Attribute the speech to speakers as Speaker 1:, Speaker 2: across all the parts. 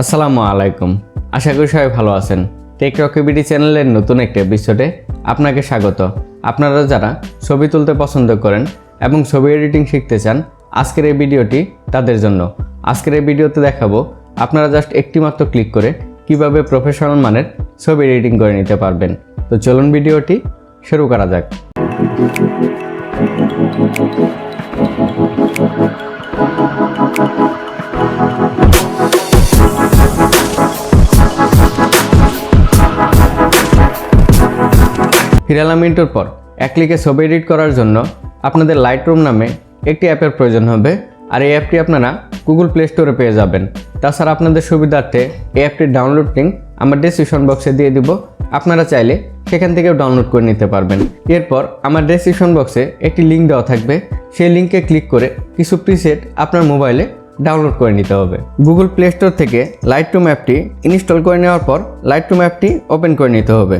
Speaker 1: আসসালামু আলাইকুম। আশা করি সবাই ভালো আছেন। টেক রকিবিডি চ্যানেলের নতুন একটা এপিসোডে আপনাকে স্বাগত। আপনারা যারা ছবি তুলতে পছন্দ করেন এবং ছবি এডিটিং শিখতে চান, আজকের এই ভিডিওটি তাদের জন্য। আজকের এই ভিডিওতে দেখাবো আপনারা জাস্ট একটি মাত্র ক্লিক করে কিভাবে প্রফেশনাল মানের ছবি এডিটিং করে নিতে পারবেন। তো চলুন ভিডিওটি শুরু করা যাক। ফিরে মিনিটের পর এক ক্লিকে ছবি এডিট করার জন্য আপনাদের লাইটরুম নামে একটি অ্যাপের প্রয়োজন হবে, আর এই অ্যাপটি আপনারা গুগল প্লে স্টোরে পেয়ে যাবেন। তাছাড়া আপনাদের সুবিধার্থে এই অ্যাপটির ডাউনলোড লিঙ্ক আমার ডেসক্রিপশন বক্সে দিয়ে দিব, আপনারা চাইলে সেখান থেকেও ডাউনলোড করে নিতে পারবেন। এরপর আমার ডেসক্রিপশন বক্সে একটি লিঙ্ক দেওয়া থাকবে, সেই লিঙ্কে ক্লিক করে কিছু প্রিসেট আপনার মোবাইলে ডাউনলোড করে নিতে হবে। গুগল প্লে স্টোর থেকে লাইটরুম অ্যাপটি ইনস্টল করে নেওয়ার পর লাইটরুম অ্যাপটি ওপেন করে নিতে হবে।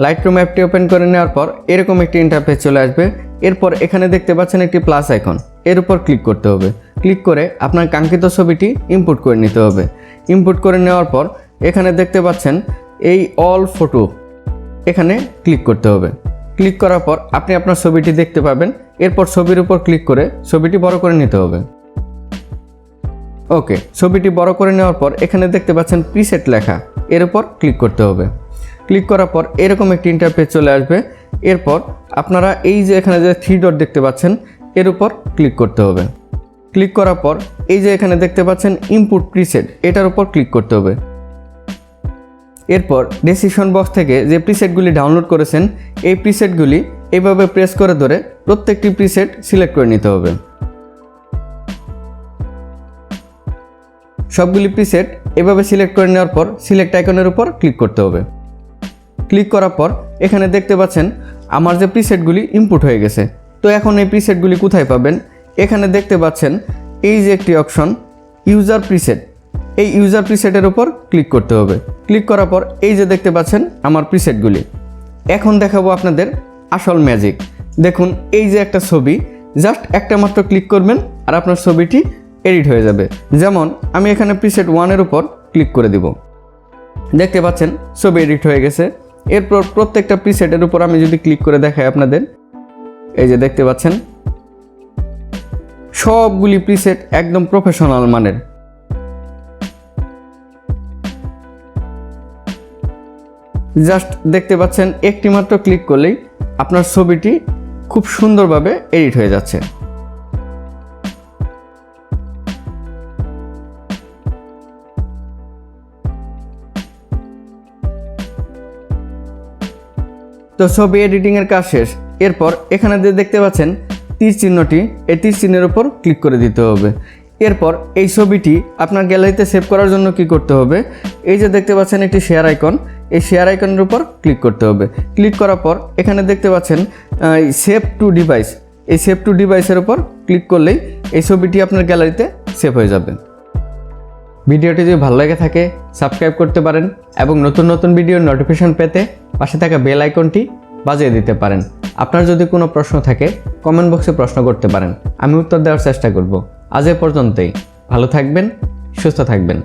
Speaker 1: লাইটরুম অ্যাপটি ওপেন করে নেওয়ার পর এরকম একটি ইন্টারফেস চলে আসবে। এরপর এখানে দেখতে পাচ্ছেন একটি প্লাস আইকন, এর উপর ক্লিক করতে হবে। ক্লিক করে আপনার কাঙ্ক্ষিত ছবিটি ইনপুট করে নিতে হবে। ইনপুট করে নেওয়ার পর এখানে দেখতে পাচ্ছেন এই অল ফটো, এখানে ক্লিক করতে হবে। ক্লিক করার পর আপনি আপনার ছবিটি দেখতে পাবেন। এরপর ছবির উপর ক্লিক করে ছবিটি বড় করে নিতে হবে। ওকে, ছবিটি বড় করে নেওয়ার পর এখানে দেখতে পাচ্ছেন প্রিসেট লেখা, এর উপর ক্লিক করতে হবে। ক্লিক করার পর এরকম একটি ইন্টারফেস চলে আসবে। এরপর আপনারা এই যে এখানে যে 3 ডট দেখতে পাচ্ছেন, এর উপর ক্লিক করতে হবে। ক্লিক করার পর এই যে এখানে দেখতে পাচ্ছেন ইনপুট প্রিসেট, এটার উপর ক্লিক করতে হবে। এরপর ডেসক্রিপশন বক্স থেকে যে প্রিসেটগুলি ডাউনলোড করেছেন, এই প্রিসেটগুলি এইভাবে প্রেস করে ধরে প্রত্যেকটি প্রিসেট সিলেক্ট করে নিতে হবে। সবগুলি প্রিসেট এভাবে সিলেক্ট করে নেওয়ার পর সিলেক্ট আইকনের উপর ক্লিক করতে হবে। ক্লিক করার পর এখানে দেখতে পাচ্ছেন আমার যে প্রিসেটগুলি ইনপুট হয়ে গেছে। তো এখন এই প্রিসেটগুলি কোথায় পাবেন? এখানে দেখতে পাচ্ছেন এই যে একটি অপশন ইউজার প্রিসেট, এই ইউজার প্রিসেটের উপর ক্লিক করতে হবে। ক্লিক করার পর এই যে দেখতে পাচ্ছেন আমার প্রিসেটগুলি। এখন দেখাবো আপনাদের আসল ম্যাজিক। দেখুন এই যে একটা ছবি, জাস্ট একটা মাত্র ক্লিক করবেন আর আপনার ছবিটি এডিট হয়ে যাবে। যেমন আমি এখানে প্রিসেট 1-এর উপর ক্লিক করে দিব, দেখতে পাচ্ছেন ছবি এডিট হয়ে গেছে। এরপর প্রত্যেকটা প্রিসেটের উপর আমি যদি ক্লিক করে দেখাই আপনাদের, এই যে দেখতে পাচ্ছেন সবগুলি প্রিসেট একদম প্রফেশনাল মানের। জাস্ট দেখতে পাচ্ছেন একটি মাত্র ক্লিক করলেই আপনার ছবিটি খুব সুন্দরভাবে এডিট হয়ে যাচ্ছে। তো ছবি এডিটিংয়ের কাজ শেষ। এরপর এখানে যে দেখতে পাচ্ছেন তীর চিহ্নটি, এই তীর চিহ্নের উপর ক্লিক করে দিতে হবে। এরপর এই ছবিটি আপনার গ্যালারিতে সেভ করার জন্য কি করতে হবে? এই যে দেখতে পাচ্ছেন একটি শেয়ার আইকন, এই শেয়ার আইকনের উপর ক্লিক করতে হবে। ক্লিক করার পর এখানে দেখতে পাচ্ছেন সেভ টু ডিভাইস, এই সেভ টু ডিভাইসের উপর ক্লিক করলেই এই ছবিটি আপনার গ্যালারিতে সেভ হয়ে যাবে। ভিডিওটি যদি ভালো লেগে থাকে সাবস্ক্রাইব করতে পারেন এবং নতুন নতুন ভিডিওর নোটিফিকেশন পেতে পাশে থাকা বেল আইকনটি বাজিয়ে দিতে পারেন। আপনার যদি কোনো প্রশ্ন থাকে কমেন্ট বক্সে প্রশ্ন করতে পারেন, আমি উত্তর দেওয়ার চেষ্টা করব। আজ এ পর্যন্তই। ভালো থাকবেন, সুস্থ থাকবেন।